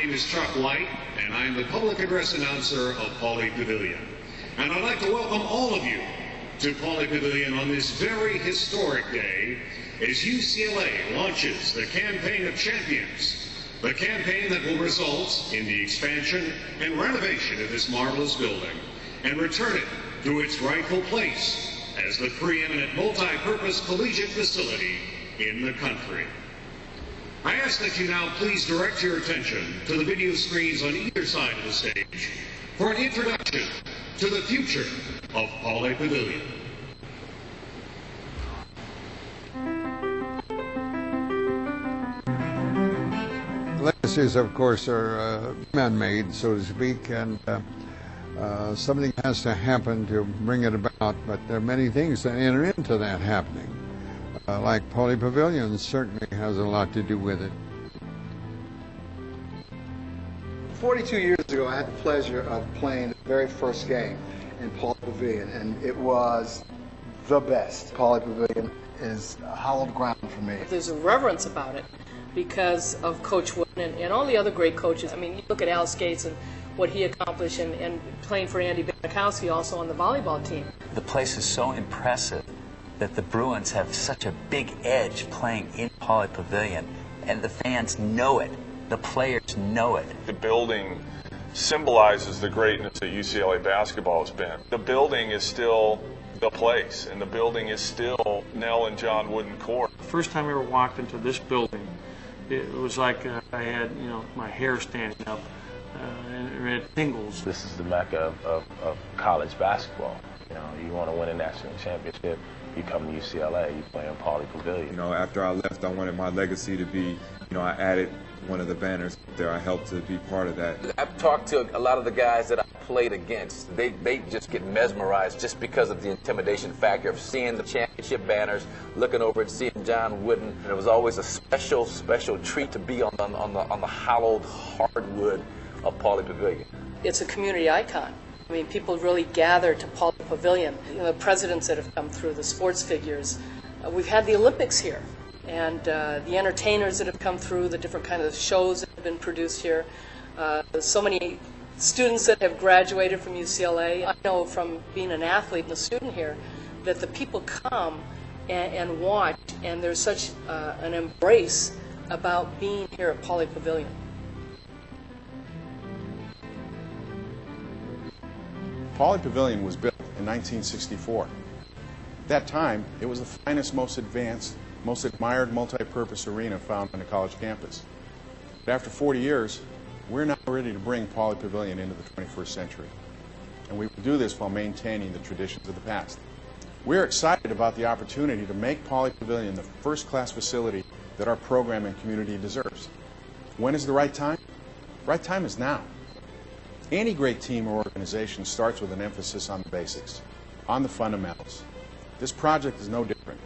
name is Chuck White, and I'm the public address announcer of Pauley Pavilion. And I'd like to welcome all of you to Pauley Pavilion on this very historic day as UCLA launches the Campaign of Champions, the campaign that will result in the expansion and renovation of this marvelous building and return it to its rightful place as the preeminent multi-purpose collegiate facility in the country. I ask that you now please direct your attention to the video screens on either side of the stage for an introduction to the future of Pauley Pavilion. Legacies, of course, are man-made, so to speak, and something has to happen to bring it about, but there are many things that enter into that happening. Like Pauley Pavilion certainly has a lot to do with it. 42 years ago, I had the pleasure of playing the very first game in Pauley Pavilion, and it was the best. Pauley Pavilion is hallowed ground for me. There's a reverence about it because of Coach Wooden and all the other great coaches. I mean, you look at Al Skates and what he accomplished and playing for Andy Banikowski also on the volleyball team. The place is so impressive that the Bruins have such a big edge playing in Pauley Pavilion, and the fans know it. The players know it. The building symbolizes the greatness that UCLA basketball has been. The building is still the place, and the building is still Nell and John Wooden Court. The first time I ever walked into this building, it was like I had, my hair standing up and it had tingles. This is the mecca of college basketball. You want to win a national championship, you come to UCLA, you play in Pauley Pavilion. After I left, I wanted my legacy to be, I added one of the banners there. I helped to be part of that. I've talked to a lot of the guys that I played against. They just get mesmerized just because of the intimidation factor of seeing the championship banners, looking over and seeing John Wooden. And it was always a special treat to be on the hallowed hardwood of Pauley Pavilion. It's a community icon. I mean, people really gather to Pauley Pavilion. The presidents that have come through, the sports figures. We've had the Olympics here, and the entertainers that have come through, the different kind of shows that have been produced here. So many students that have graduated from UCLA. I know from being an athlete and a student here that the people come and watch, and there's such an embrace about being here at Pauley Pavilion. Pauley Pavilion was built in 1964. At that time, it was the finest, most advanced, most admired multi-purpose arena found on a college campus. But after 40 years, we're now ready to bring Pauley Pavilion into the 21st century. And we will do this while maintaining the traditions of the past. We're excited about the opportunity to make Pauley Pavilion the first-class facility that our program and community deserves. When is the right time? The right time is now. Any great team or organization starts with an emphasis on the basics, on the fundamentals. This project is no different.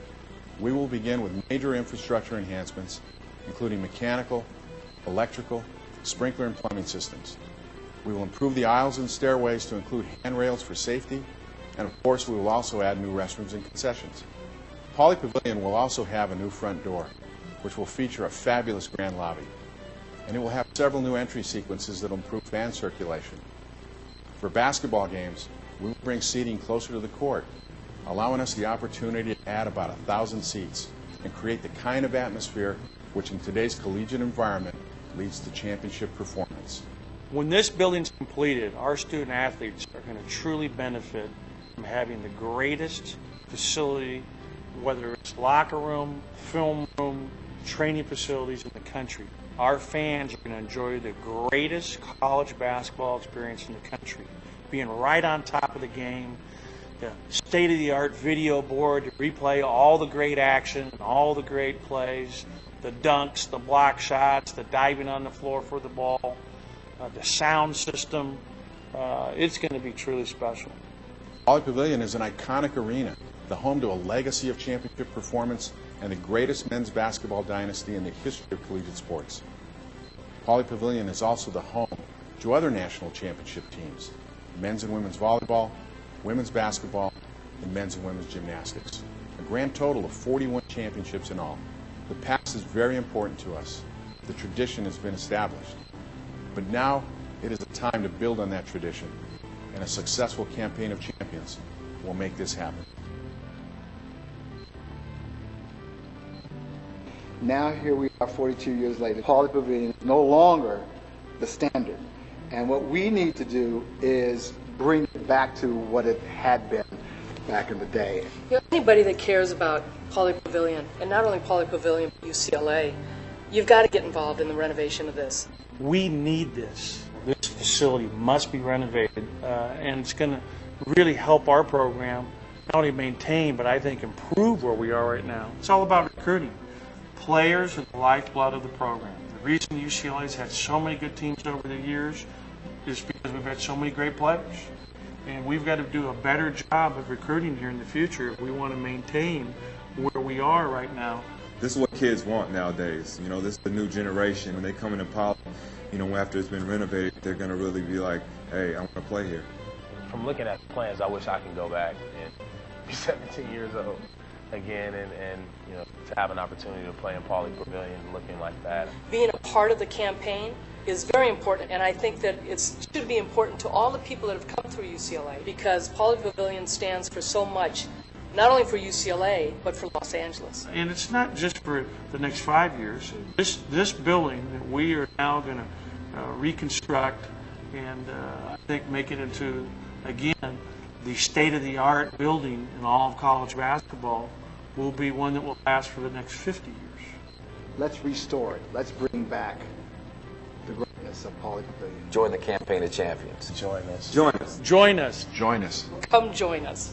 We will begin with major infrastructure enhancements, including mechanical, electrical, sprinkler and plumbing systems. We will improve the aisles and stairways to include handrails for safety, and of course we will also add new restrooms and concessions. Pauley Pavilion will also have a new front door, which will feature a fabulous grand lobby. And it will have several new entry sequences that will improve fan circulation. For basketball games, we will bring seating closer to the court, allowing us the opportunity to add about 1,000 seats and create the kind of atmosphere which in today's collegiate environment leads to championship performance. When this building's completed, our student athletes are going to truly benefit from having the greatest facility, whether it's locker room, film room, training facilities in the country. Our fans are going to enjoy the greatest college basketball experience in the country, being right on top of the game, the state-of-the-art video board to replay all the great action, all the great plays, the dunks, the block shots, the diving on the floor for the ball, the sound system. It's going to be truly special. Pauley Pavilion is an iconic arena, the home to a legacy of championship performance and the greatest men's basketball dynasty in the history of collegiate sports. Pauley Pavilion is also the home to other national championship teams, men's and women's volleyball, women's basketball, and men's and women's gymnastics. A grand total of 41 championships in all. The past is very important to us. The tradition has been established. But now it is a time to build on that tradition, and a successful campaign of champions will make this happen. Now here we are 42 years later. Pauley Pavilion is no longer the standard. And what we need to do is bring it back to what it had been back in the day. You know, anybody that cares about Pauley Pavilion, and not only Pauley Pavilion, but UCLA, you've got to get involved in the renovation of this. We need this. This facility must be renovated, and it's going to really help our program not only maintain, but I think improve where we are right now. It's all about recruiting. Players are the lifeblood of the program. The reason UCLA's had so many good teams over the years is because we've had so many great players. And we've got to do a better job of recruiting here in the future if we want to maintain where we are right now. This is what kids want nowadays. You know, this is the new generation. When they come into Pauley, you know, after it's been renovated, they're going to really be like, hey, I want to play here. From looking at the plans, I wish I can go back and be 17 years old again and you know, to have an opportunity to play in Pauley Pavilion looking like that. Being a part of the campaign is very important, and I think that it should be important to all the people that have come through UCLA, because Pauley Pavilion stands for so much, not only for UCLA, but for Los Angeles. And it's not just for the next 5 years. This building that we are now going to reconstruct and I think make it into, again, the state-of-the-art building in all of college basketball will be one that will last for the next 50 years. Let's restore it. Let's bring back the greatness of Pauley Pavilion. Join the campaign of champions. Join us. Join us. Join us. Join us. Come join us.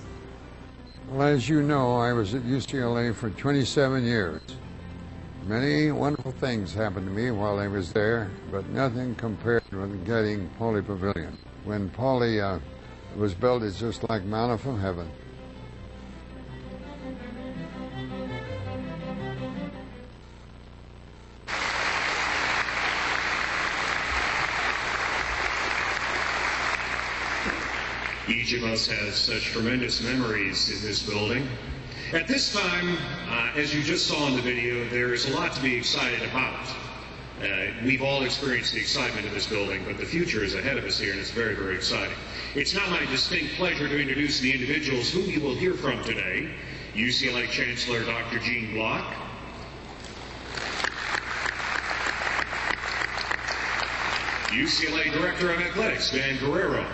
Well, as you know, I was at UCLA for 27 years. Many wonderful things happened to me while I was there, but nothing compared with getting Pauley Pavilion. When Pauley was built, it's just like manna from heaven. Each of us has such tremendous memories in this building. At this time, as you just saw in the video, there is a lot to be excited about. We've all experienced the excitement of this building, but the future is ahead of us here, and it's very, very exciting. It's now my distinct pleasure to introduce the individuals whom you will hear from today. UCLA Chancellor Dr. Gene Block, UCLA Director of Athletics Dan Guerrero,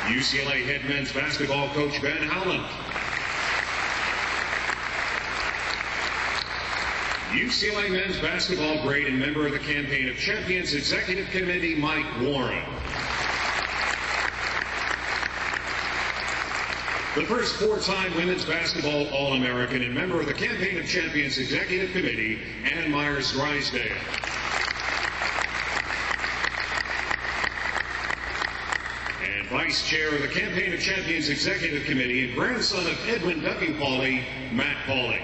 UCLA head men's basketball coach Ben Howland, UCLA men's basketball great and member of the Campaign of Champions Executive Committee Mike Warren, the first four-time women's basketball All-American and member of the Campaign of Champions Executive Committee Ann Myers Drysdale, and Vice Chair of the Campaign of Champions Executive Committee and grandson of Edwin W. Pauley, Matt Pauley.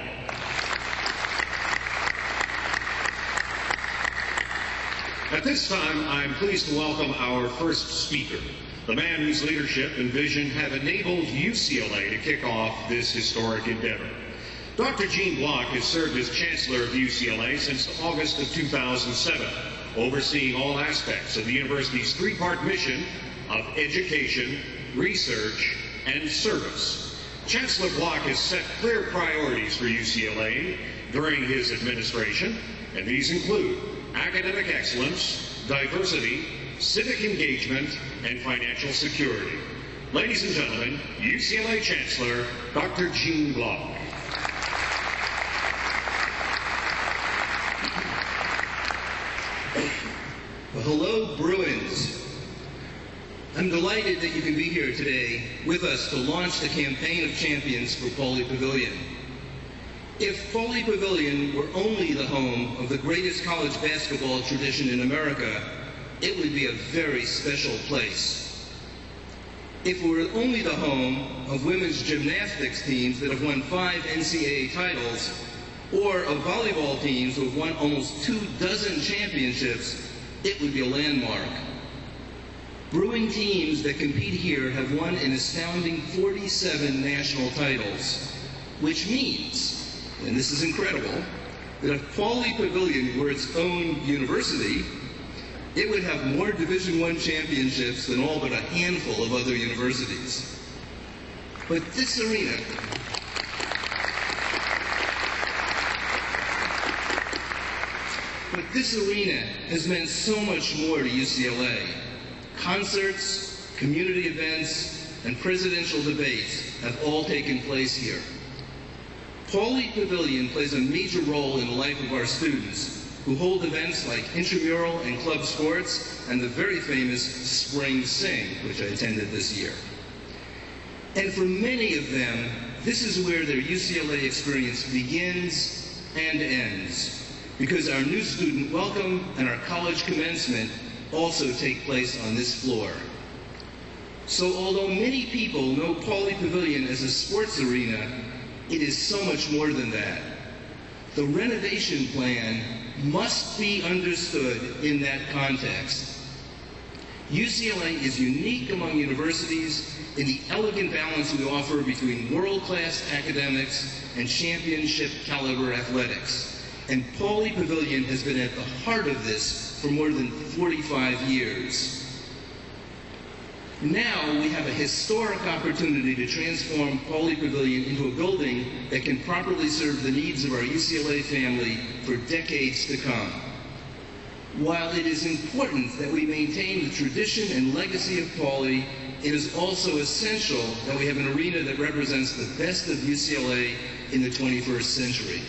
At this time, I'm pleased to welcome our first speaker, the man whose leadership and vision have enabled UCLA to kick off this historic endeavor. Dr. Gene Block has served as Chancellor of UCLA since August of 2007, overseeing all aspects of the university's three-part mission of education, research, and service. Chancellor Block has set clear priorities for UCLA during his administration, and these include academic excellence, diversity, civic engagement, and financial security. Ladies and gentlemen, UCLA Chancellor Dr. Gene Block. Well, hello, Bruins. I'm delighted that you can be here today with us to launch the Campaign of Champions for Pauley Pavilion. If Pauley Pavilion were only the home of the greatest college basketball tradition in America, it would be a very special place. If it were only the home of women's gymnastics teams that have won 5 NCAA titles, or of volleyball teams who have won almost 24 championships, it would be a landmark. Bruin teams that compete here have won an astounding 47 national titles, which means, and this is incredible, that if Pauley Pavilion were its own university, it would have more Division I championships than all but a handful of other universities. But this arena has meant so much more to UCLA. Concerts, community events, and presidential debates have all taken place here. Pauley Pavilion plays a major role in the life of our students, who hold events like intramural and club sports and the very famous Spring Sing, which I attended this year. And for many of them, this is where their UCLA experience begins and ends, because our new student welcome and our college commencement also take place on this floor. So although many people know Pauley Pavilion as a sports arena, it is so much more than that. The renovation plan must be understood in that context. UCLA is unique among universities in the elegant balance we offer between world-class academics and championship caliber athletics. And Pauley Pavilion has been at the heart of this for more than 45 years. Now we have a historic opportunity to transform Pauley Pavilion into a building that can properly serve the needs of our UCLA family for decades to come. While it is important that we maintain the tradition and legacy of Pauley, it is also essential that we have an arena that represents the best of UCLA in the 21st century.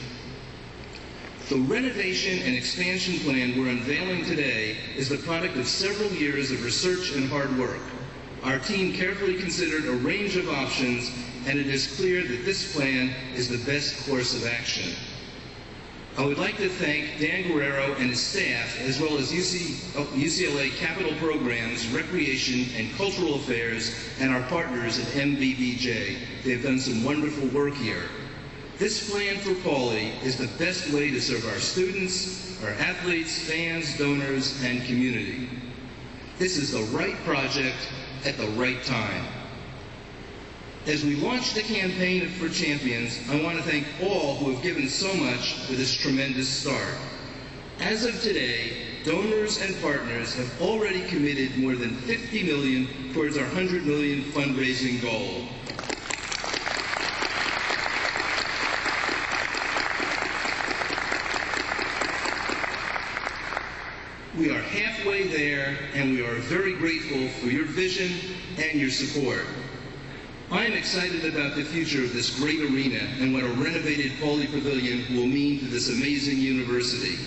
The renovation and expansion plan we're unveiling today is the product of several years of research and hard work. Our team carefully considered a range of options, and it is clear that this plan is the best course of action. I would like to thank Dan Guerrero and his staff, as well as UCLA Capital Programs, Recreation, and Cultural Affairs, and our partners at MBBJ. They've done some wonderful work here. This plan for Pauley is the best way to serve our students, our athletes, fans, donors, and community. This is the right project at the right time. As we launch the campaign for champions, I want to thank all who have given so much for this tremendous start. As of today, donors and partners have already committed more than $50 million towards our $100 million fundraising goal. We are halfway there, and we are very grateful for your vision and your support. I am excited about the future of this great arena and what a renovated Pauley Pavilion will mean to this amazing university.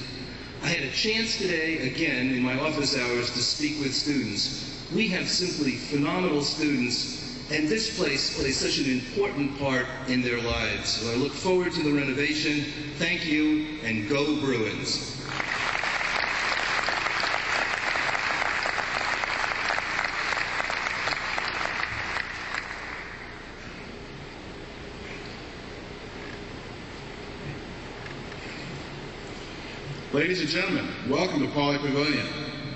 I had a chance today, again, in my office hours to speak with students. We have simply phenomenal students, and this place plays such an important part in their lives. So I look forward to the renovation. Thank you, and go Bruins. Ladies and gentlemen, welcome to Pauley Pavilion,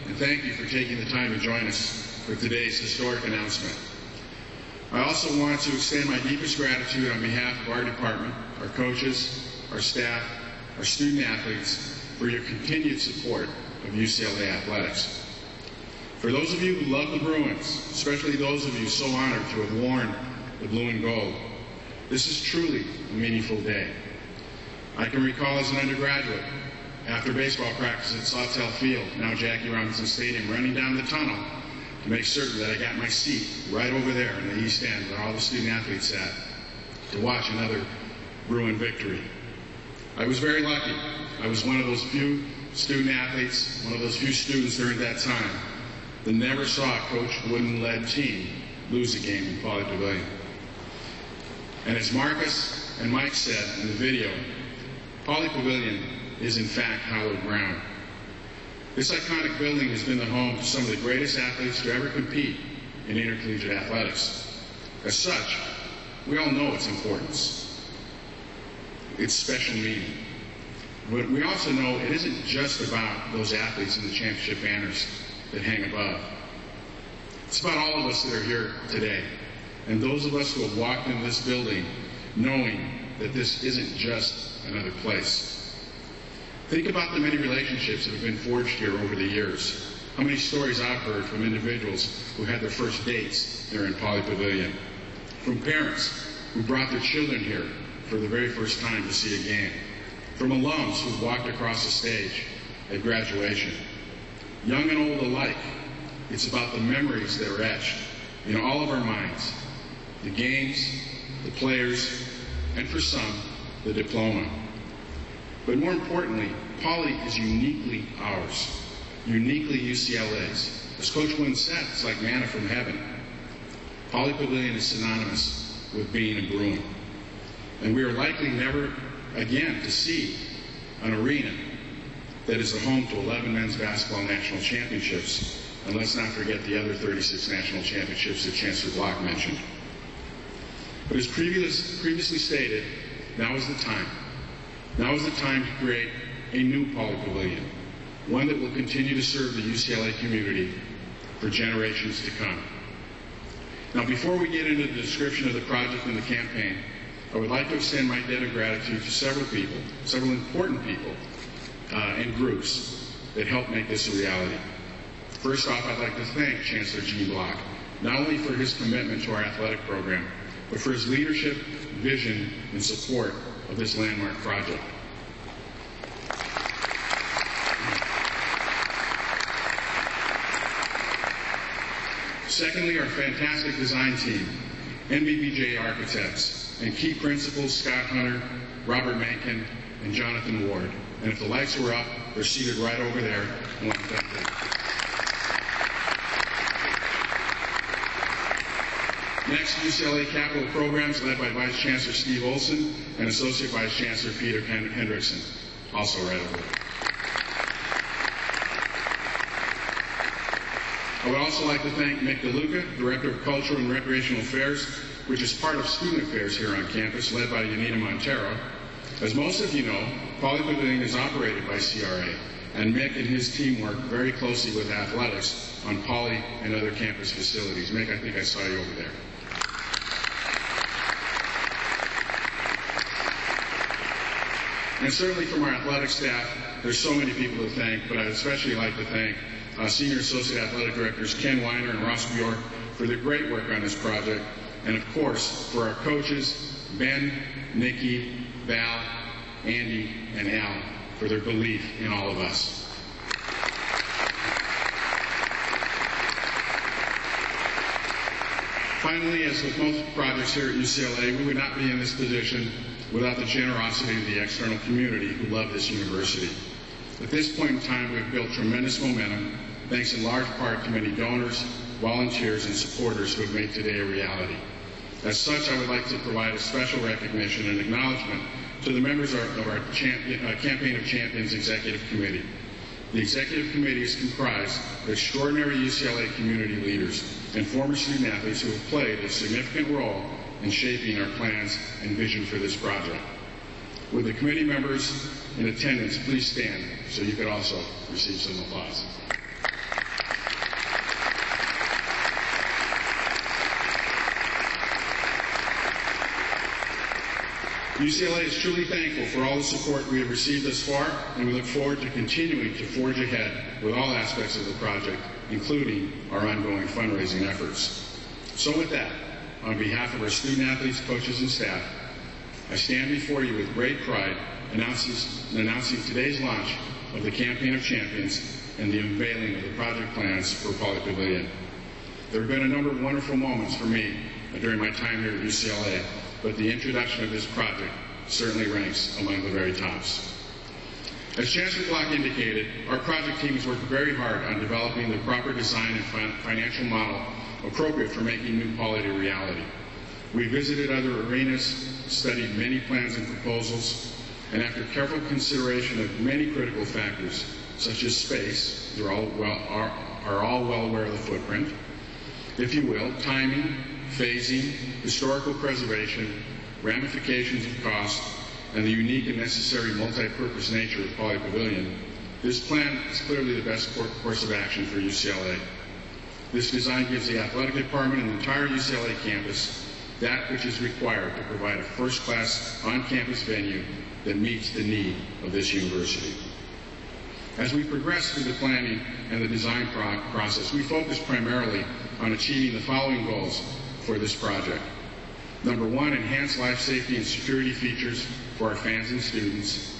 and thank you for taking the time to join us for today's historic announcement. I also want to extend my deepest gratitude on behalf of our department, our coaches, our staff, our student athletes, for your continued support of UCLA athletics. For those of you who love the Bruins, especially those of you so honored to have worn the blue and gold, this is truly a meaningful day. I can recall as an undergraduate, after baseball practice at Sawtell Field, now Jackie Robinson Stadium, running down the tunnel to make certain that I got my seat right over there in the East End where all the student athletes sat to watch another Bruin victory. I was very lucky. I was one of those few student athletes, one of those few students during that time that never saw Coach Wooden-led team lose a game in Pauley Pavilion. And as Marcus and Mike said in the video, Pauley Pavilion is in fact hallowed ground. This iconic building has been the home to some of the greatest athletes to ever compete in intercollegiate athletics. As such, we all know its importance, its special meaning. But we also know it isn't just about those athletes and the championship banners that hang above. It's about all of us that are here today, and those of us who have walked into this building knowing that this isn't just another place. Think about the many relationships that have been forged here over the years. How many stories I've heard from individuals who had their first dates here in Pauley Pavilion, from parents who brought their children here for the very first time to see a game, from alums who walked across the stage at graduation. Young and old alike, it's about the memories that are etched in all of our minds, the games, the players, and for some, the diploma. But more importantly, Pauley is uniquely ours, uniquely UCLA's. As Coach Wynn said, it's like manna from heaven. Pauley Pavilion is synonymous with being a Bruin. And we are likely never again to see an arena that is the home to 11 men's basketball national championships, and let's not forget the other 36 national championships that Chancellor Block mentioned. But as previously stated, now is the time. Now is the time to create a new Pauley Pavilion, one that will continue to serve the UCLA community for generations to come. Now, before we get into the description of the project and the campaign, I would like to extend my debt of gratitude to several people, several important people and groups that helped make this a reality. First off, I'd like to thank Chancellor Gene Block, not only for his commitment to our athletic program, but for his leadership, vision, and support of this landmark project. Secondly, our fantastic design team, NBBJ Architects, and key principals Scott Hunter, Robert Mankin, and Jonathan Ward. And if the lights were up, they're seated right over there. I want to thank them. Next, UCLA Capital Programs, led by Vice Chancellor Steve Olson and Associate Vice Chancellor Peter Hendrickson, also right over there. I would also like to thank Mick DeLuca, Director of Cultural and Recreational Affairs, which is part of Student Affairs here on campus, led by Yanina Montero. As most of you know, Pauley Pavilion is operated by CRA, and Mick and his team work very closely with athletics on Pauley and other campus facilities. Mick, I think I saw you over there. And certainly from our athletic staff, there's so many people to thank, but I'd especially like to thank Senior Associate Athletic Directors Ken Weiner and Ross Bjork for their great work on this project, and of course for our coaches, Ben, Nikki, Val, Andy, and Al, for their belief in all of us. Finally, as with most projects here at UCLA, we would not be in this position without the generosity of the external community who love this university. At this point in time, we've built tremendous momentum, thanks in large part to many donors, volunteers, and supporters who have made today a reality. As such, I would like to provide a special recognition and acknowledgement to the members of our Campaign of Champions Executive Committee. The Executive Committee is comprised of extraordinary UCLA community leaders and former student athletes who have played a significant role in shaping our plans and vision for this project. Would the committee members in attendance please stand so you could also receive some applause. UCLA is truly thankful for all the support we have received thus far, and we look forward to continuing to forge ahead with all aspects of the project, including our ongoing fundraising efforts. So with that, on behalf of our student athletes, coaches, and staff, I stand before you with great pride announcing today's launch of the Campaign of Champions and the unveiling of the project plans for Pauley Pavilion. There have been a number of wonderful moments for me during my time here at UCLA, but the introduction of this project certainly ranks among the very tops. As Chancellor Block indicated, our project team has worked very hard on developing the proper design and financial model appropriate for making New Pauley a reality. We visited other arenas, studied many plans and proposals, and after careful consideration of many critical factors, such as space, are all well aware of the footprint, if you will, timing, phasing, historical preservation, ramifications of cost, and the unique and necessary multi-purpose nature of Pauley Pavilion, this plan is clearly the best course of action for UCLA. This design gives the athletic department and the entire UCLA campus that which is required to provide a first-class on-campus venue that meets the need of this university. As we progress through the planning and the design process, we focus primarily on achieving the following goals for this project. Number one, enhance life safety and security features for our fans and students.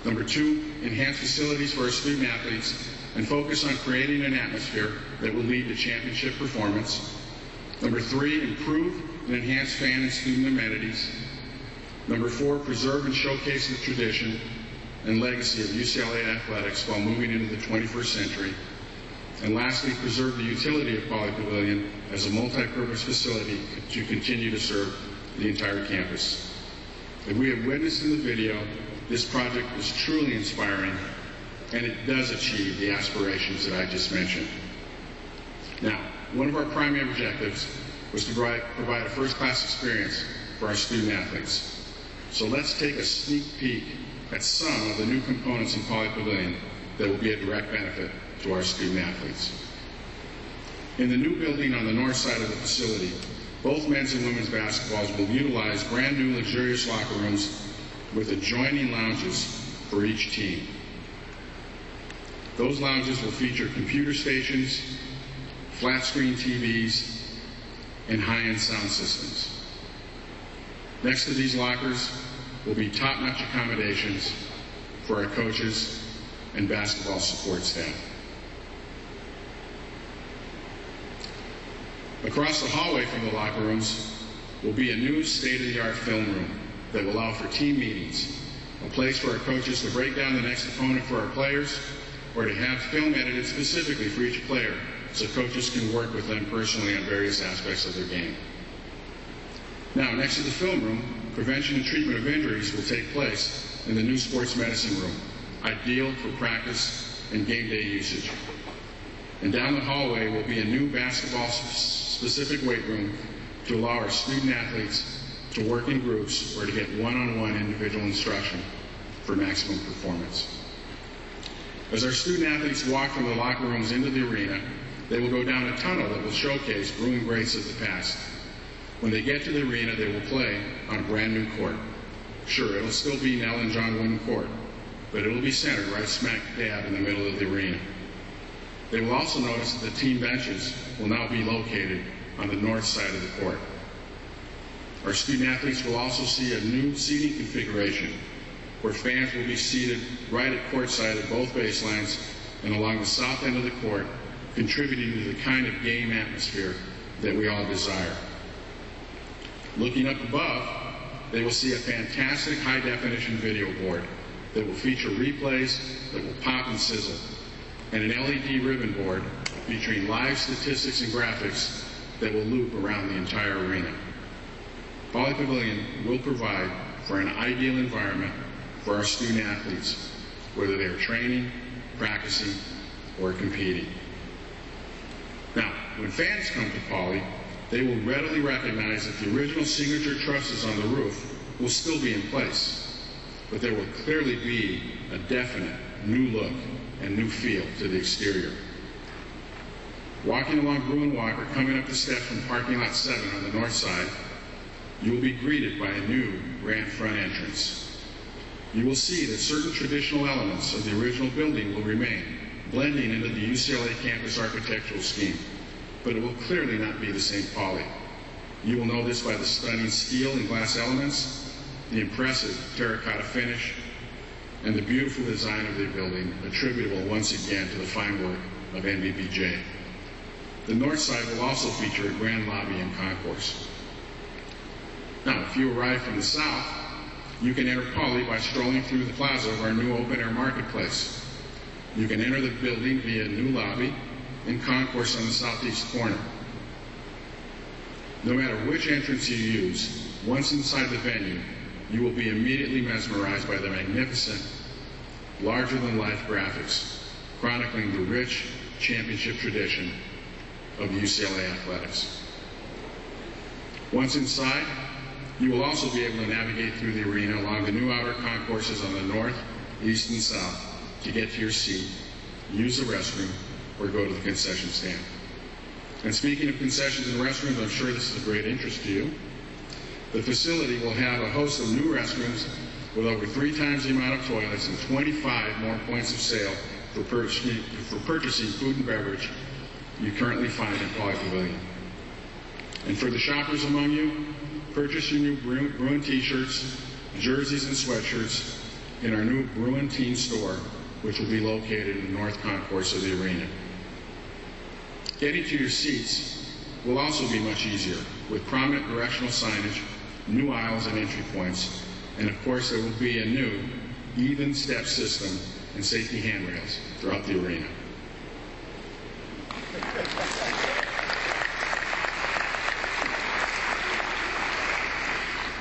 Number two, enhance facilities for our student athletes and focus on creating an atmosphere that will lead to championship performance. Number three, improve and enhance fan and student amenities. Number four, preserve and showcase the tradition and legacy of UCLA athletics while moving into the 21st century. And lastly, preserve the utility of Pauley Pavilion as a multi-purpose facility to continue to serve the entire campus. As we have witnessed in the video, this project is truly inspiring, and it does achieve the aspirations that I just mentioned. Now, one of our primary objectives was to provide a first-class experience for our student athletes. So let's take a sneak peek at some of the new components in Pauley Pavilion that will be a direct benefit to our student athletes. In the new building on the north side of the facility, both men's and women's basketballs will utilize brand new luxurious locker rooms with adjoining lounges for each team. Those lounges will feature computer stations, flat screen TVs, and high-end sound systems. Next to these lockers will be top-notch accommodations for our coaches and basketball support staff. Across the hallway from the locker rooms will be a new state-of-the-art film room that will allow for team meetings, a place for our coaches to break down the next opponent for our players, or to have film edited specifically for each player so coaches can work with them personally on various aspects of their game. Now, next to the film room, prevention and treatment of injuries will take place in the new sports medicine room, ideal for practice and game day usage. And down the hallway will be a new basketball-specific weight room to allow our student athletes to work in groups or to get one-on-one individual instruction for maximum performance. As our student athletes walk from the locker rooms into the arena, they will go down a tunnel that will showcase Bruin greats of the past. When they get to the arena, they will play on a brand new court. Sure, it'll still be Nell and John Wooden Court, but it'll be centered right smack dab in the middle of the arena. They will also notice that the team benches will now be located on the north side of the court. Our student athletes will also see a new seating configuration where fans will be seated right at courtside at both baselines and along the south end of the court, contributing to the kind of game atmosphere that we all desire. Looking up above, they will see a fantastic high-definition video board that will feature replays that will pop and sizzle, and an LED ribbon board featuring live statistics and graphics that will loop around the entire arena. Pauley Pavilion will provide for an ideal environment for our student athletes, whether they are training, practicing, or competing. Now, when fans come to Pauley, they will readily recognize that the original signature trusses on the roof will still be in place, but there will clearly be a definite new look and new feel to the exterior. Walking along Bruin Walk or coming up the steps from parking lot 7 on the north side, you will be greeted by a new grand front entrance. You will see that certain traditional elements of the original building will remain, blending into the UCLA campus architectural scheme, but it will clearly not be the St. Pauley. You will know this by the stunning steel and glass elements, the impressive terracotta finish, and the beautiful design of the building, attributable once again to the fine work of NBBJ. The north side will also feature a grand lobby and concourse. Now, if you arrive from the south, you can enter Pauley by strolling through the plaza of our new open-air marketplace. You can enter the building via a new lobby and concourse on the southeast corner. No matter which entrance you use, once inside the venue, you will be immediately mesmerized by the magnificent, larger-than-life graphics chronicling the rich championship tradition of UCLA athletics. Once inside, you will also be able to navigate through the arena along the new outer concourses on the north, east, and south to get to your seat, use the restroom, or go to the concession stand. And speaking of concessions and restrooms, I'm sure this is of great interest to you. The facility will have a host of new restrooms with over 3 times the amount of toilets and 25 more points of sale for purchasing food and beverage you currently find in Pauley Pavilion. And for the shoppers among you, purchase your new Bruin t-shirts, jerseys, and sweatshirts in our new Bruin Team store, which will be located in the north concourse of the arena. Getting to your seats will also be much easier with prominent directional signage, new aisles and entry points, and of course there will be a new even step system and safety handrails throughout the arena.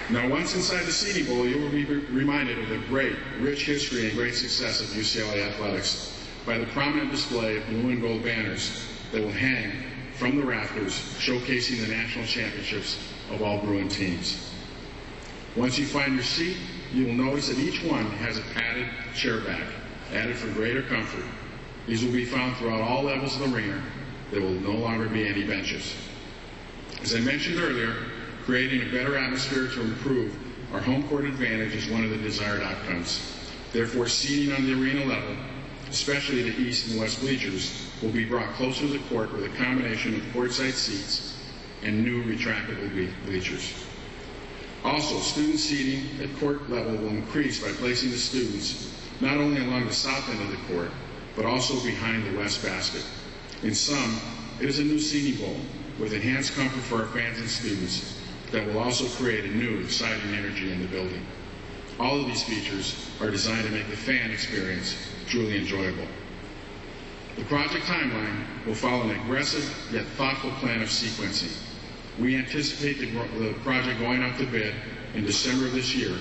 Now, once inside the Seating Bowl, you will be reminded of the great, rich history and great success of UCLA athletics by the prominent display of blue and gold banners that will hang from the rafters, showcasing the national championships of all Bruin teams. Once you find your seat, you will notice that each one has a padded chair back, added for greater comfort. These will be found throughout all levels of the arena. There will no longer be any benches. As I mentioned earlier, creating a better atmosphere to improve our home court advantage is one of the desired outcomes. Therefore, seating on the arena level, especially the east and west bleachers, will be brought closer to the court with a combination of courtside seats and new retractable bleachers. Also, student seating at court level will increase by placing the students not only along the south end of the court, but also behind the west basket. In sum, it is a new seating bowl with enhanced comfort for our fans and students that will also create a new, exciting energy in the building. All of these features are designed to make the fan experience truly enjoyable. The project timeline will follow an aggressive yet thoughtful plan of sequencing. We anticipate the project going out to bid in December of this year,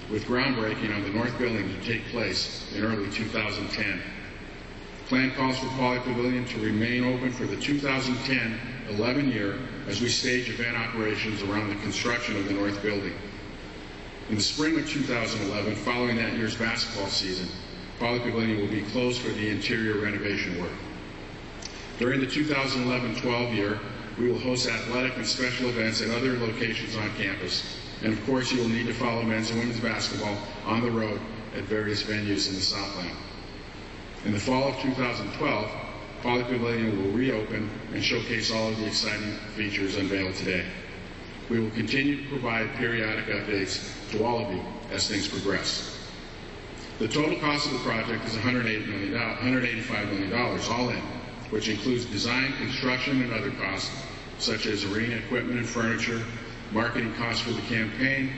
with groundbreaking on the north building to take place in early 2010. The plan calls for Pauley Pavilion to remain open for the 2010-11 year as we stage event operations around the construction of the north building. In the spring of 2011, following that year's basketball season, Pauley Pavilion will be closed for the interior renovation work. During the 2011-12 year, we will host athletic and special events at other locations on campus. And of course, you will need to follow men's and women's basketball on the road at various venues in the Southland. In the fall of 2012, Pauley Pavilion will reopen and showcase all of the exciting features unveiled today. We will continue to provide periodic updates to all of you as things progress. The total cost of the project is $185 million, all in, which includes design, construction, and other costs, such as arena equipment and furniture, marketing costs for the campaign,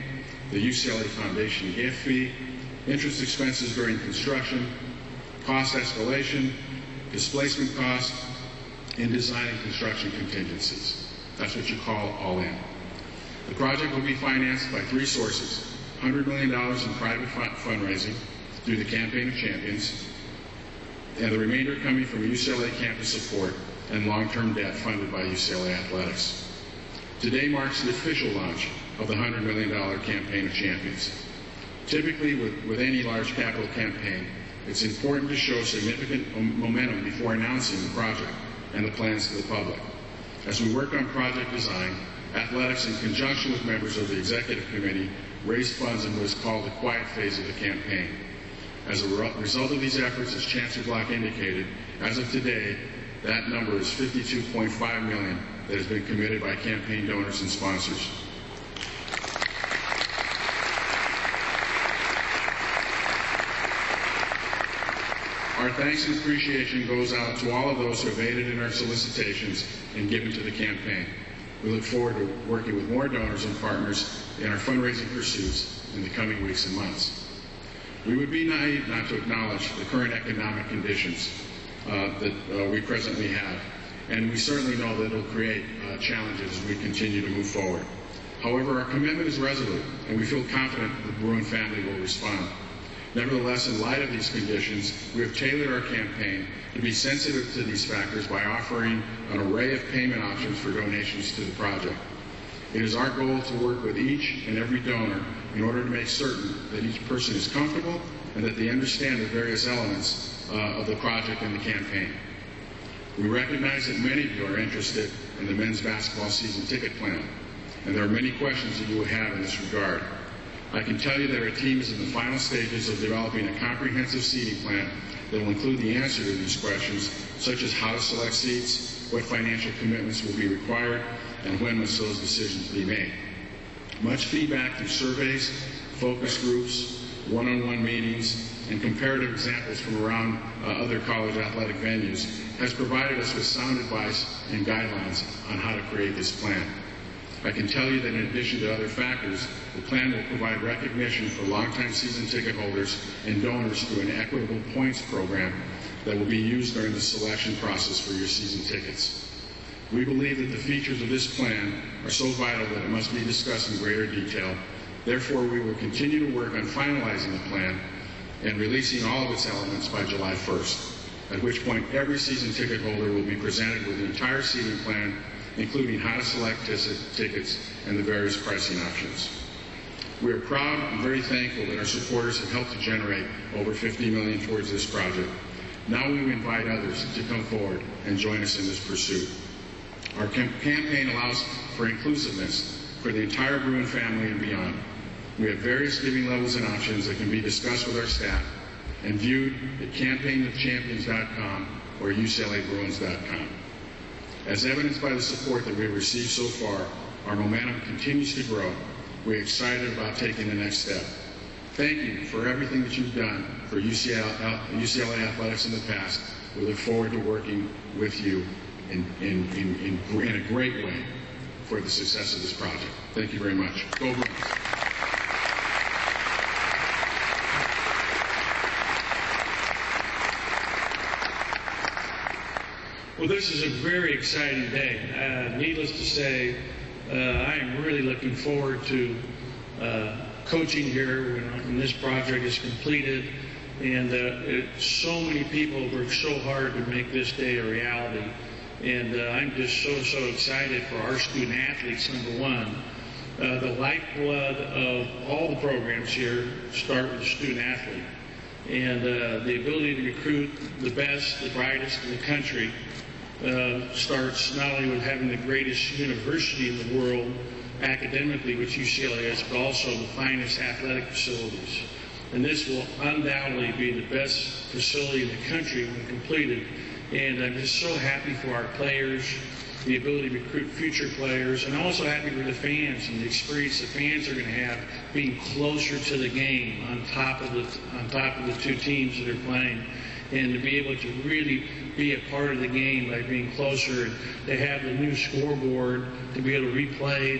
the UCLA Foundation gift fee, interest expenses during construction, cost escalation, displacement costs, and design and construction contingencies. That's what you call all in. The project will be financed by 3 sources: $100 million in private fundraising through the Campaign of Champions, and the remainder coming from UCLA campus support and long-term debt funded by UCLA Athletics. Today marks the official launch of the $100 million Campaign of Champions. Typically, with any large capital campaign, it's important to show significant momentum before announcing the project and the plans to the public. As we work on project design, athletics, in conjunction with members of the executive committee, raised funds in what is called the quiet phase of the campaign. As a result of these efforts, as Chancellor Block indicated, as of today, that number is $52.5 million that has been committed by campaign donors and sponsors. Our thanks and appreciation goes out to all of those who have aided in our solicitations and given to the campaign. We look forward to working with more donors and partners in our fundraising pursuits in the coming weeks and months. We would be naive not to acknowledge the current economic conditions that we presently have, and we certainly know that it will create challenges as we continue to move forward. However, our commitment is resolute, and we feel confident the Bruin family will respond. Nevertheless, in light of these conditions, we have tailored our campaign to be sensitive to these factors by offering an array of payment options for donations to the project. It is our goal to work with each and every donor in order to make certain that each person is comfortable and that they understand the various elements of the project and the campaign. We recognize that many of you are interested in the men's basketball season ticket plan. and there are many questions that you will have in this regard. I can tell you that our team is in the final stages of developing a comprehensive seating plan that will include the answer to these questions, such as how to select seats, what financial commitments will be required, and when must those decisions be made. Much feedback through surveys, focus groups, one-on-one meetings, and comparative examples from around other college athletic venues has provided us with sound advice and guidelines on how to create this plan. I can tell you that in addition to other factors, the plan will provide recognition for longtime season ticket holders and donors through an equitable points program that will be used during the selection process for your season tickets. We believe that the features of this plan are so vital that it must be discussed in greater detail. Therefore, we will continue to work on finalizing the plan and releasing all of its elements by July 1st, at which point every season ticket holder will be presented with the entire seating plan, including how to select tickets and the various pricing options. We are proud and very thankful that our supporters have helped to generate over $50 million towards this project. Now we invite others to come forward and join us in this pursuit. Our campaign allows for inclusiveness for the entire Bruin family and beyond. We have various giving levels and options that can be discussed with our staff and viewed at campaignofchampions.com or UCLABruins.com. As evidenced by the support that we have received so far, our momentum continues to grow. We're excited about taking the next step. Thank you for everything that you've done for UCLA athletics in the past. We look forward to working with you in a great way for the success of this project. Thank you very much. Go Bruins. Well, this is a very exciting day. Needless to say, I am really looking forward to coaching here when this project is completed. And so many people worked so hard to make this day a reality. And I'm just so excited for our student athletes, number one. The lifeblood of all the programs here start with the student athlete. And the ability to recruit the best, the brightest in the country starts not only with having the greatest university in the world academically, which UCLA is, but also the finest athletic facilities. And this will undoubtedly be the best facility in the country when completed. And I'm just so happy for our players, the ability to recruit future players, and also happy for the fans and the experience the fans are going to have being closer to the game on top of the two teams that are playing, and to be able to really be a part of the game by being closer, and to have the new scoreboard to be able to replay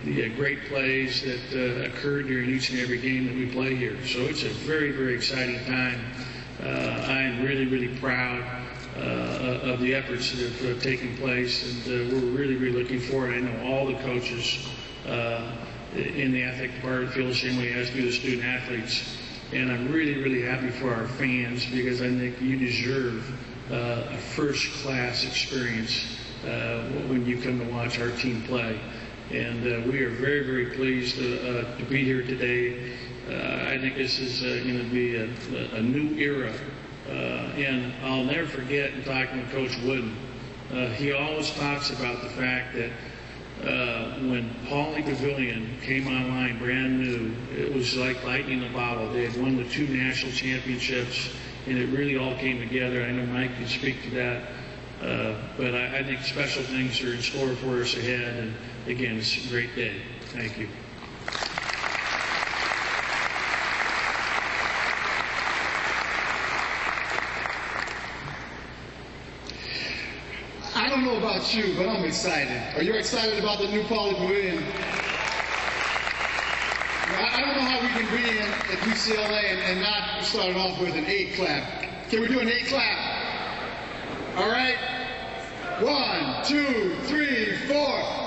the great plays that occurred during each and every game that we play here. So it's a very exciting time. I am really proud of the efforts that have taken place, and we're really looking forward. I know all the coaches in the athletic department feel the same way as do the student athletes, and I'm really happy for our fans, because I think you deserve a first-class experience when you come to watch our team play. And we are very pleased to be here today. I think this is going to be a new era. And I'll never forget in talking with Coach Wooden, he always talks about the fact that when Pauley Pavilion came online brand new, it was like lightning in a bottle. They had won the 2 national championships, and it really all came together. I know Mike can speak to that. But I think special things are in store for us ahead. And again, it's a great day. Thank you. I don't know about you, but I'm excited. Are you excited about the new Pauley Pavilion? I don't know how we can be at UCLA and not start off with an 8 clap. Can we do an 8 clap? All right? 1, 2, 3, 4.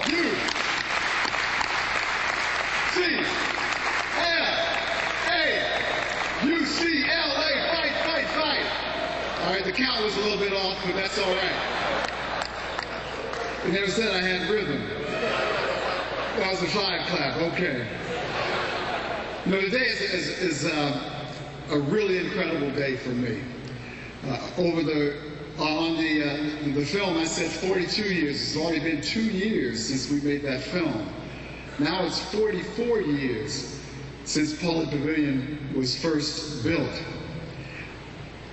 U C L A UCLA. Fight. All right, the count was a little bit off, but that's all right. You never said I had rhythm. That was a 5 clap. Okay. You know, today is a really incredible day for me. On the film, I said 42 years. It's already been 2 years since we made that film. Now it's 44 years since Pauley Pavilion was first built.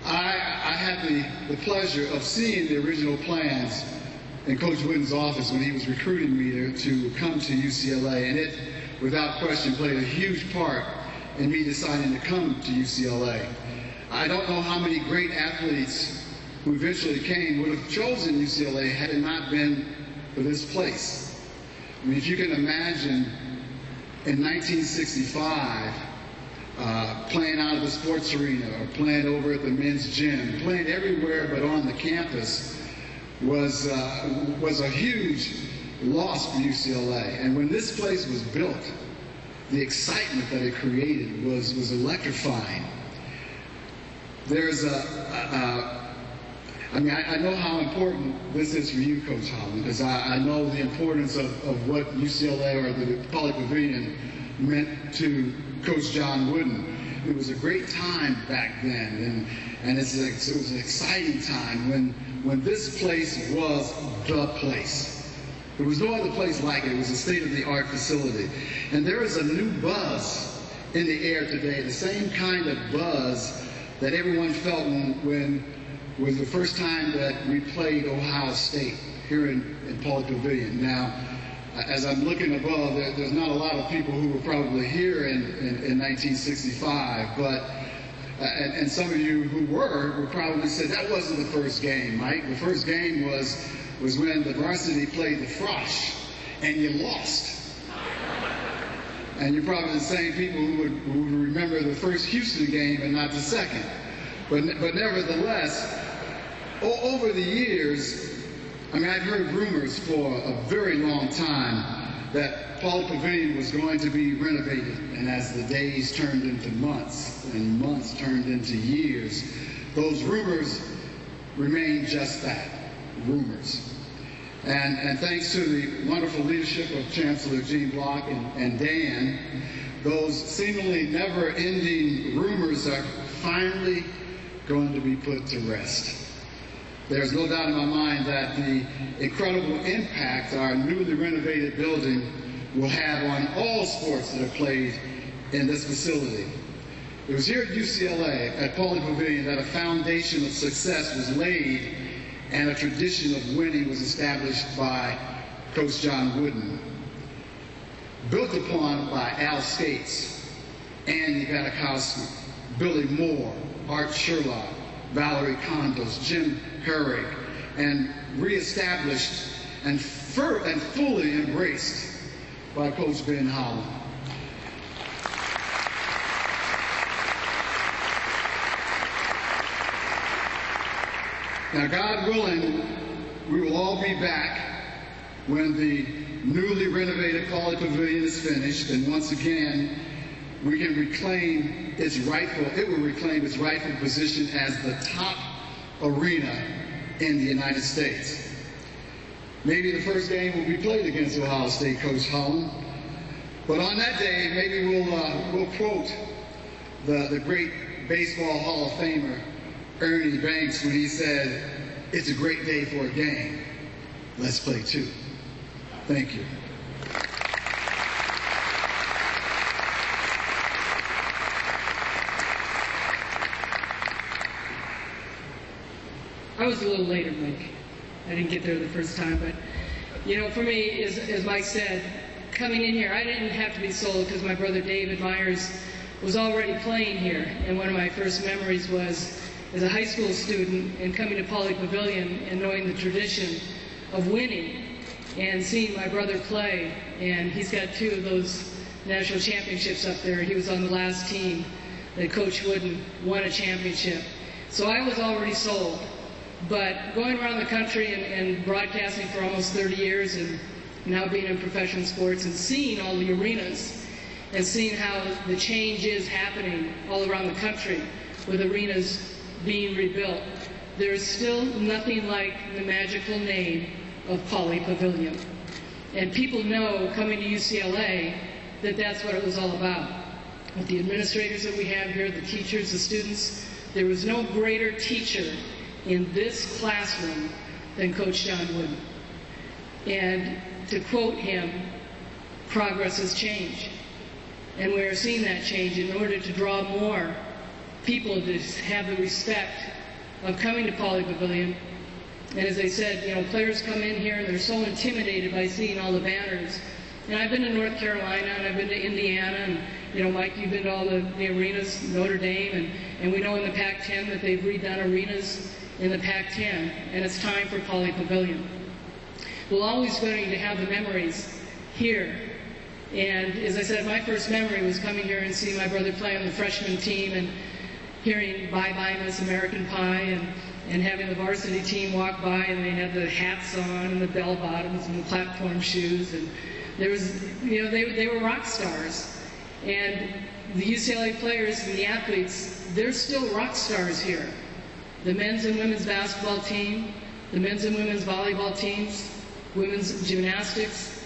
I had the pleasure of seeing the original plans in Coach Wooden's office when he was recruiting me to come to UCLA, and it, without question, played a huge part in me deciding to come to UCLA. I don't know how many great athletes who eventually came would have chosen UCLA had it not been for this place. I mean, if you can imagine in 1965, playing out of the sports arena or playing over at the men's gym, playing everywhere but on the campus was a huge loss for UCLA. And when this place was built, the excitement that it created was electrifying. There's I mean, I know how important this is for you, Coach Holland, because I know the importance of what UCLA or the Pauley Pavilion meant to Coach John Wooden. It was a great time back then, and it was an exciting time when this place was the place. There was no other place like it. It was a state-of-the-art facility. And there is a new buzz in the air today, the same kind of buzz that everyone felt when was the first time that we played Ohio State here in Pauley Pavilion. Now, as I'm looking above, there's not a lot of people who were probably here in 1965, but and some of you who were probably said that wasn't the first game, Mike. The first game was when the varsity played the Frosh, and you lost. And you're probably the same people who would remember the first Houston game and not the second. But nevertheless, over the years, I mean, I've heard rumors for a very long time that Pauley Pavilion was going to be renovated, and as the days turned into months and months turned into years, those rumors remained just that, rumors. And thanks to the wonderful leadership of Chancellor Gene Block and Dan, those seemingly never-ending rumors are finally going to be put to rest. There's no doubt in my mind that the incredible impact our newly renovated building will have on all sports that are played in this facility. It was here at UCLA, at Pauley Pavilion, that a foundation of success was laid and a tradition of winning was established by Coach John Wooden. Built upon by Al Skates, Andy Vanikowski, Billy Moore, Art Sherlock, Valerie Condos, Jim Herrick, and reestablished and fully embraced by Coach Ben Holland. Now, God willing, we will all be back when the newly renovated Pauley Pavilion is finished, and once again, we can reclaim its rightful position as the top arena in the United States. Maybe the first game will be played against Ohio State, Coach Holland, but on that day, maybe we'll quote the great baseball Hall of Famer, Ernie Banks, when he said, "It's a great day for a game. Let's play two." Thank you. I was a little later, Mike. I didn't get there the first time, but, you know, for me, as Mike said, coming in here, I didn't have to be sold because my brother David Myers was already playing here, and one of my first memories was as a high school student and coming to Pauley Pavilion and knowing the tradition of winning and seeing my brother play, and he's got 2 of those national championships up there. He was on the last team that Coach Wooden won a championship. So I was already sold. But going around the country and broadcasting for almost 30 years and now being in professional sports and seeing all the arenas and seeing how the change is happening all around the country with arenas being rebuilt, there is still nothing like the magical name of Pauley Pavilion. And people know coming to UCLA that that's what it was all about. With the administrators that we have here, the teachers, the students, there was no greater teacher in this classroom than Coach John Wooden. And to quote him, progress has changed. And we are seeing that change in order to draw more people to have the respect of coming to Pauley Pavilion. And as I said, you know, players come in here and they're so intimidated by seeing all the banners. And I've been to North Carolina and I've been to Indiana, and you know, Mike, you've been to all the arenas, Notre Dame, and we know in the Pac-10 that they've redone arenas in the Pac-10, and it's time for Pauley Pavilion. We're always going to have the memories here. And as I said, my first memory was coming here and seeing my brother play on the freshman team and hearing Bye Bye Miss American Pie, and having the varsity team walk by and they had the hats on and the bell bottoms and the platform shoes, and there was, you know, they were rock stars. And the UCLA players and the athletes, they're still rock stars here. The men's and women's basketball team, the men's and women's volleyball teams, women's gymnastics,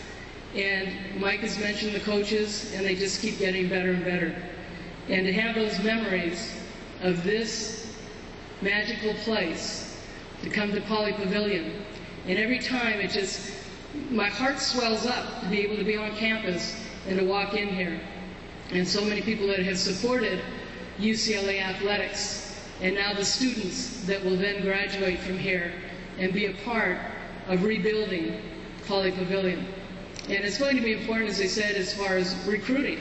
and Mike has mentioned the coaches, and they just keep getting better and better. And to have those memories of this magical place, to come to Pauley Pavilion, and every time it just, my heart swells up to be able to be on campus and to walk in here. And so many people that have supported UCLA athletics, and now the students that will then graduate from here and be a part of rebuilding Pauley Pavilion. And it's going to be important, as I said, as far as recruiting.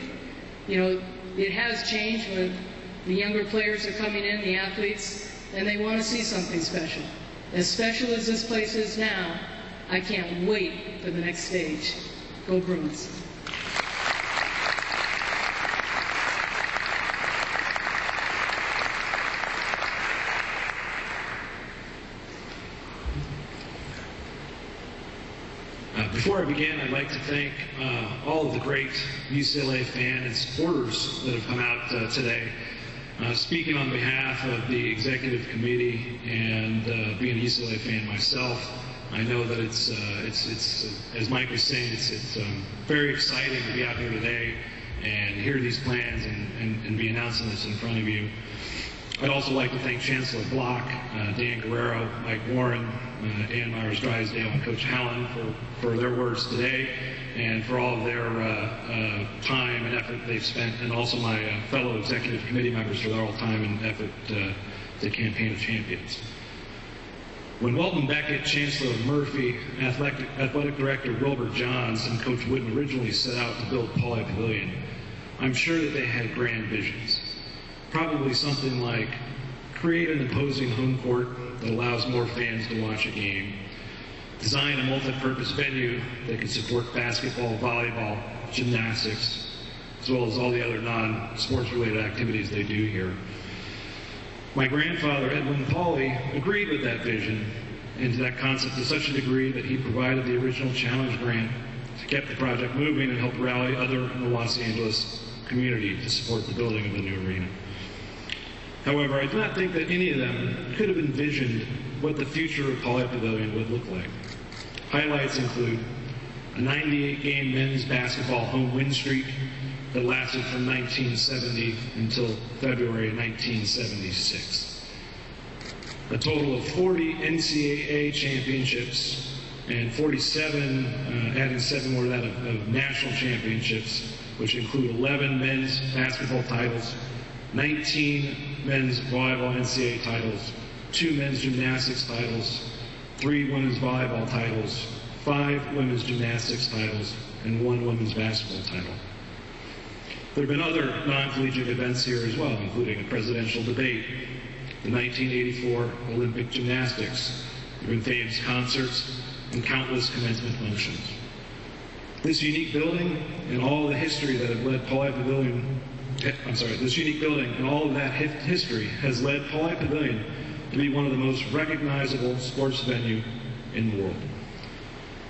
You know, it has changed when the younger players are coming in, the athletes, and they want to see something special. As special as this place is now, I can't wait for the next stage. Go Bruins. Before I begin, I'd like to thank all of the great UCLA fans and supporters that have come out today. Speaking on behalf of the executive committee and being a UCLA fan myself, I know that it's as Mike was saying, it's very exciting to be out here today and hear these plans and be announcing this in front of you. I'd also like to thank Chancellor Block, Dan Guerrero, Mike Warren, Ann Myers-Drysdale, and Coach Hallen for their words today and for all of their time and effort they've spent, and also my fellow executive committee members for their all time and effort to the Campaign of Champions. When Walton Beckett, Chancellor Murphy, Athletic Director Wilbur Johns, and Coach Wooden originally set out to build Pauley Pavilion, I'm sure that they had grand visions. Probably something like create an imposing home court that allows more fans to watch a game, design a multi-purpose venue that can support basketball, volleyball, gymnastics, as well as all the other non-sports related activities they do here. My grandfather, Edwin Pauley, agreed with that vision and to that concept to such a degree that he provided the original challenge grant to keep the project moving and help rally other in the Los Angeles community to support the building of the new arena. However, I do not think that any of them could have envisioned what the future of Pauley Pavilion would look like. Highlights include a 98-game men's basketball home win streak that lasted from 1970 until February of 1976. A total of 40 NCAA championships and 47, adding 7 more to that, of national championships, which include 11 men's basketball titles, 19 men's volleyball NCAA titles, 2 men's gymnastics titles, 3 women's volleyball titles, 5 women's gymnastics titles, and 1 women's basketball title. There have been other non-collegiate events here as well, including a presidential debate, the 1984 Olympic gymnastics, there have been famous concerts, and countless commencement functions. This unique building and all the history that have led Pauley Pavilion, this unique building and all of that history has led Pauley Pavilion to be one of the most recognizable sports venue in the world.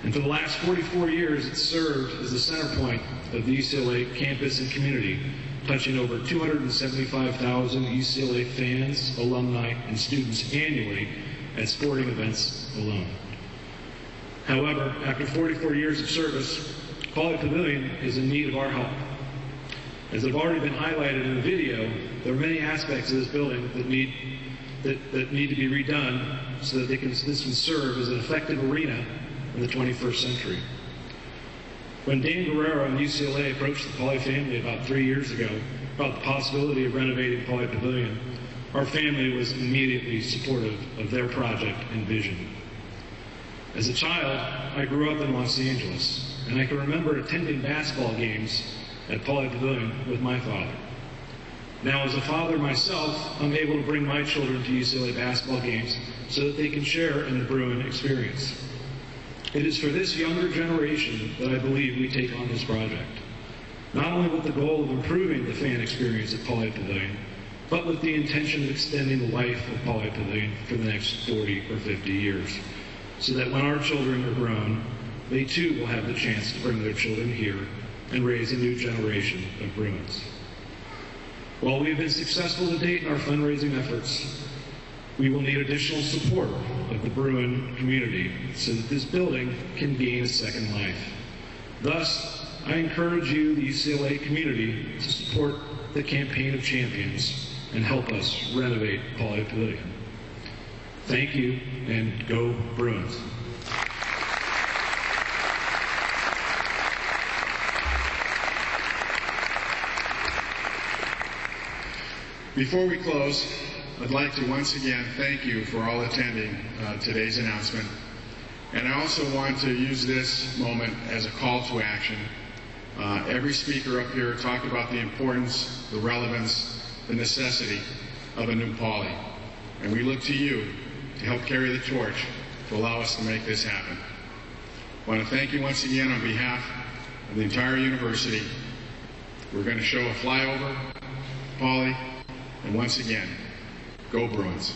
And for the last 44 years, it's served as the center point of the UCLA campus and community, touching over 275,000 UCLA fans, alumni, and students annually at sporting events alone. However, after 44 years of service, Pauley Pavilion is in need of our help. As have already been highlighted in the video, there are many aspects of this building that need to be redone so that this can serve as an effective arena in the 21st century. When Dan Guerrero and UCLA approached the Pauley family about 3 years ago about the possibility of renovating Pauley Pavilion, our family was immediately supportive of their project and vision. As a child, I grew up in Los Angeles, and I can remember attending basketball games at Pauley Pavilion with my father. Now, as a father myself, I'm able to bring my children to UCLA basketball games so that they can share in the Bruin experience. It is for this younger generation that I believe we take on this project, not only with the goal of improving the fan experience at Pauley Pavilion, but with the intention of extending the life of Pauley Pavilion for the next 40 or 50 years, so that when our children are grown, they too will have the chance to bring their children here and raise a new generation of Bruins. While we have been successful to date in our fundraising efforts, we will need additional support of the Bruin community so that this building can gain a second life. Thus, I encourage you, the UCLA community, to support the Campaign of Champions and help us renovate Pauley Pavilion. Thank you, and go Bruins. Before we close, I'd like to once again thank you for all attending today's announcement. And I also want to use this moment as a call to action. Every speaker up here talked about the importance, the relevance, the necessity of a new Pauley. And we look to you to help carry the torch to allow us to make this happen. I want to thank you once again on behalf of the entire university. We're going to show a flyover, Pauley, and once again, go Bruins.